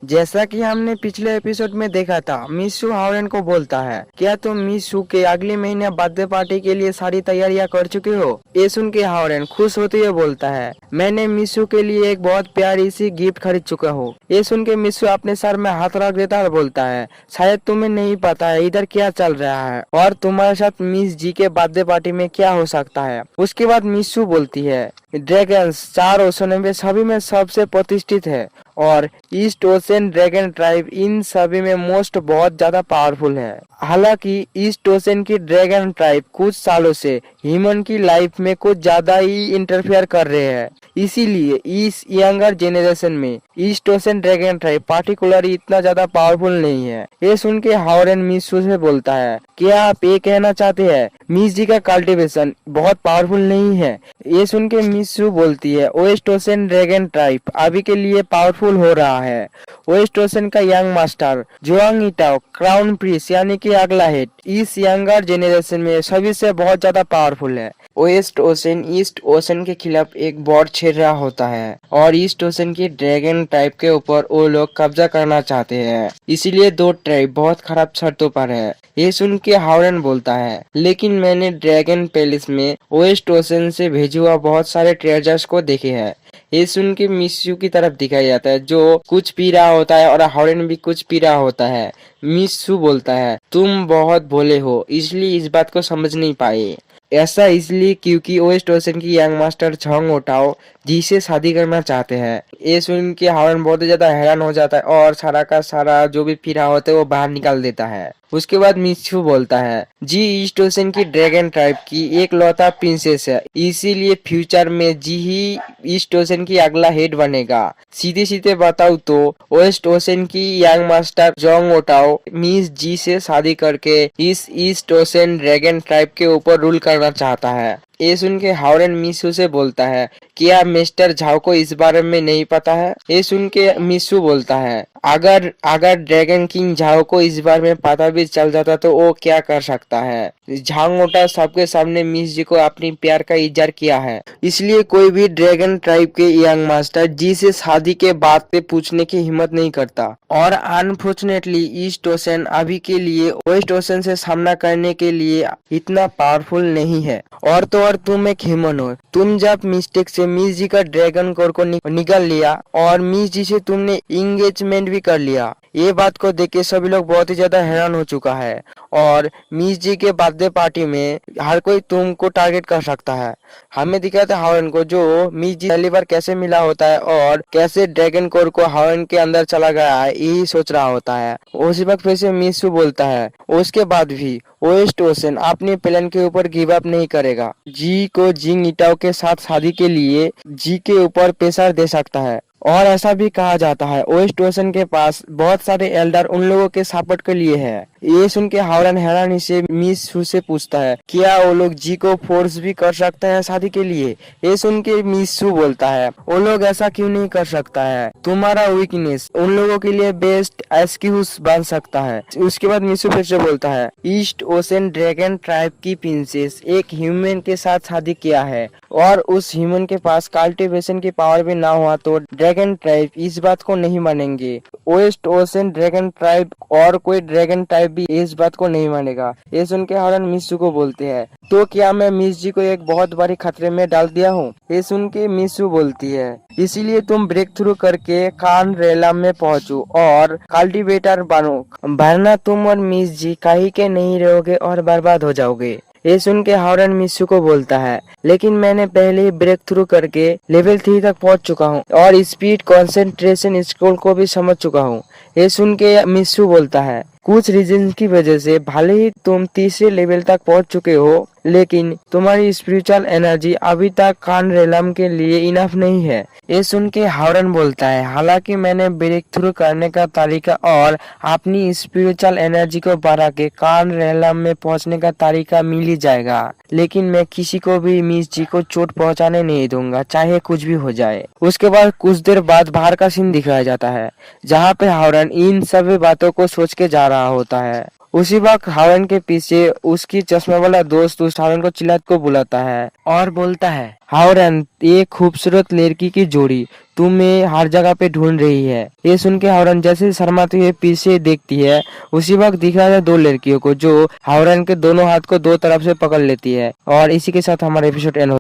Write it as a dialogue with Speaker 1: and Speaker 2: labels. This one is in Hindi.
Speaker 1: जैसा कि हमने पिछले एपिसोड में देखा था, मिसू हावरेन को बोलता है, क्या तुम मिसू के अगले महीने बर्थडे पार्टी के लिए सारी तैयारियां कर चुके हो? ये सुन के हावरेन खुश होते हुए बोलता है, मैंने मिसू के लिए एक बहुत प्यारी सी गिफ्ट खरीद चुका हूँ। ये सुन के मिसू अपने सर में हाथ रख देता है और बोलता है, शायद तुम्हें नहीं पता है इधर क्या चल रहा है और तुम्हारे साथ मिस जी के बर्थडे पार्टी में क्या हो सकता है। उसके बाद मिसू बोलती है, ड्रैगन्स 4 ओशनों में सभी में सबसे प्रतिष्ठित है और east ocean dragon tribe in सभी में मोस्ट बहुत ज्यादा पावरफुल है। हालांकि ईस्ट ओशन की ड्रैगन ट्राइब कुछ सालों से ह्यूमन की लाइफ में कुछ ज्यादा ही इंटरफेयर कर रहे हैं, इसीलिए इस यंगर जेनरेशन में east ocean dragon tribe particularly इतना ज्यादा पावरफुल नहीं है। ये सुन के हावरेन मिसू से बोलता है, क्या आप ये कहना चाहते हैं मिस जी का कल्टीवेशन बहुत पावरफुल नहीं है? ये सुन के मिसू बोलती है, वेस्ट ओशन ड्रैगन ट्राइब अभी के लिए पावरफुल हो रहा है। वेस्ट ओशन का यंग मास्टर जुआंग इटाओ क्राउन प्रिंस यानी कि अगला हेड इस यंगर जेनरेशन में सभी से बहुत ज्यादा पावरफुल है। वेस्ट ओशन ईस्ट ओशन के खिलाफ एक वॉर छेड़ रहा होता है और ईस्ट ओशन की ड्रैगन ट्राइब के ऊपर वो लोग कब्जा करना चाहते हैं, इसीलिए दो ट्राइब बहुत खराब शर्तों पर है। ये सुन के हावरेन बोलता है, लेकिन मैंने ड्रैगन पैलेस में वेस्ट ओशन से भेजे हुआ बहुत सारे ट्रेजर्स को देखे हैं। ये सुन के मिसू की तरफ दिखाया जाता है जो कुछ पी रहा होता है और हावरेन भी कुछ पी रहा होता है। मिसू बोलता है, तुम बहुत भोले हो इसलिए इस बात को समझ नहीं पाए। ऐसा इसलिए क्योंकि वेस्ट ओशन की यंग मास्टर झोंग ओटाओ जी से शादी करना चाहते हैं। ये सुन के हावरेन बहुत ज्यादा हैरान हो जाता है और सारा का सारा जो भी पी रहा होता है वो बाहर निकाल देता है। उसके बाद मिसू बोलता है, जी ईस्ट ओशन की ड्रैगन ट्राइब की एक लौता प्रिंसेस है, इसीलिए फ्यूचर में जी ही ईस्ट ओशन की अगला हेड बनेगा। सीधे सीधे बताऊं तो वेस्ट ओशन की यंग मास्टर जोंग ओटाओ मिस जी से शादी करके इस ईस्ट ओशन ड्रैगन ट्राइब के ऊपर रूल करना चाहता है। ये सुन के हावरेन मिसू से बोलता है, क्या मिस्टर झाओ को इस बारे में नहीं पता है? ये सुन के मिसू बोलता है, अगर अगर ड्रैगन किंग झाओ को इस बारे में पता भी चल जाता तो वो क्या कर सकता है? झांगोटा सबके सामने मिस जी को अपनी प्यार का इजहार किया है, इसलिए कोई भी ड्रैगन ट्राइब के यंग मास्टर जी से शादी के बात पे पूछने की हिम्मत नहीं करता। और अनफॉर्चुनेटली ईस्ट ओशन अभी के लिए वेस्ट ओशन से सामना करने के लिए इतना पावरफुल नहीं है। और तो और तुम एक ह्यूमन हो, तुम जब मिस्टेक से मिस जी का ड्रैगन कोर को निकाल लिया और मिस जी से तुमने एंगेजमेंट भी कर लिया। ये बात को देख के सभी लोग बहुत ही ज्यादा हैरान हो चुका है और मिस जी के बर्थडे पार्टी में हर कोई तुमको टारगेट कर सकता है। हमें दिखाते हावरेन को जो मिस जी पहली बार कैसे मिला होता है और कैसे ड्रैगन कोर को हावरेन के अंदर चला गया है यही सोच रहा होता है। उसी वक्त फिर से मिसू बोलता है, उसके बाद भी वेस्ट ओशन अपने प्लान के ऊपर गिव अप नहीं करेगा। जी को जिंग इटाओ के साथ शादी के लिए जी के ऊपर प्रेशर दे सकता है। और ऐसा भी कहा जाता है वेस्ट ओशन के पास बहुत सारे एल्डर उन लोगों के सपोर्ट के लिए है। ये सुन के हावरेन हैरानी से मिसू से पूछता है, क्या वो लोग जी को फोर्स भी कर सकते हैं शादी के लिए? ये सुन के मिसू बोलता है, वो लोग ऐसा क्यों नहीं कर सकता है, तुम्हारा वीकनेस उन लोगों के लिए बेस्ट एक्सक्यूज बन सकता है। उसके बाद मिसू फिर से बोलता है, ईस्ट ओशन ड्रैगन ट्राइब की प्रिंसेस एक ह्यूमन के साथ शादी किया है और उस ह्यूमन के पास कल्टीवेशन की पावर भी ना हुआ तो ड्रैगन ट्राइब इस बात को नहीं मानेंगे। वेस्ट ओशन ड्रैगन ट्राइब और कोई ड्रैगन ट्राइब भी इस बात को नहीं मानेगा। ये सुन के हावरेन मिसू को बोलते हैं, तो क्या मैं मिस जी को एक बहुत बड़ी खतरे में डाल दिया हूँ? ये सुन के मिसू बोलती है, इसीलिए तुम ब्रेक थ्रू करके कान रेला में पहुँचो और कल्टीवेटर बनो, वरना तुम और मिस जी कहीं के नहीं रहोगे और बर्बाद हो जाओगे। ये सुन के हावरेन मिसू को बोलता है, लेकिन मैंने पहले ही ब्रेक थ्रू करके लेवल 3 तक पहुंच चुका हूं और स्पीड कंसंट्रेशन स्किल को भी समझ चुका हूं। ये सुन के मिसू बोलता है, कुछ रीजन की वजह से भले ही तुम तीसरे लेवल तक पहुंच चुके हो, लेकिन तुम्हारी स्पिरिचुअल एनर्जी अभी तक कान रेलम के लिए इनफ नहीं है। ये सुन के हावरेन बोलता है, हालांकि मैंने ब्रेक थ्रू करने का तरीका और अपनी स्पिरिचुअल एनर्जी को बढ़ा के कान रेलम में पहुंचने का तरीका मिल ही जाएगा, लेकिन मैं किसी को भी मिस जी को चोट पहुंचाने नहीं दूंगा, चाहे कुछ भी हो जाए। उसके बाद कुछ देर बाद बाहर का सीन दिखाया जाता है जहाँ पे हावरेन इन सभी बातों को सोच के जा रहा होता है उसी वक्त हावरन के पीछे उसकी चश्मे वाला दोस्त उस हावरन को चिल्लाते को बुलाता है और बोलता है, हावरन ये खूबसूरत लड़की की जोड़ी तुम्हें हर जगह पे ढूंढ रही है। ये सुन के हावरन जैसे शर्माते हुए पीछे देखती है, उसी वक्त दिखा है दो लड़कियों को जो हावरन के दोनों हाथ को दो तरफ से पकड़ लेती है। और इसी के साथ हमारा एपिसोड एंड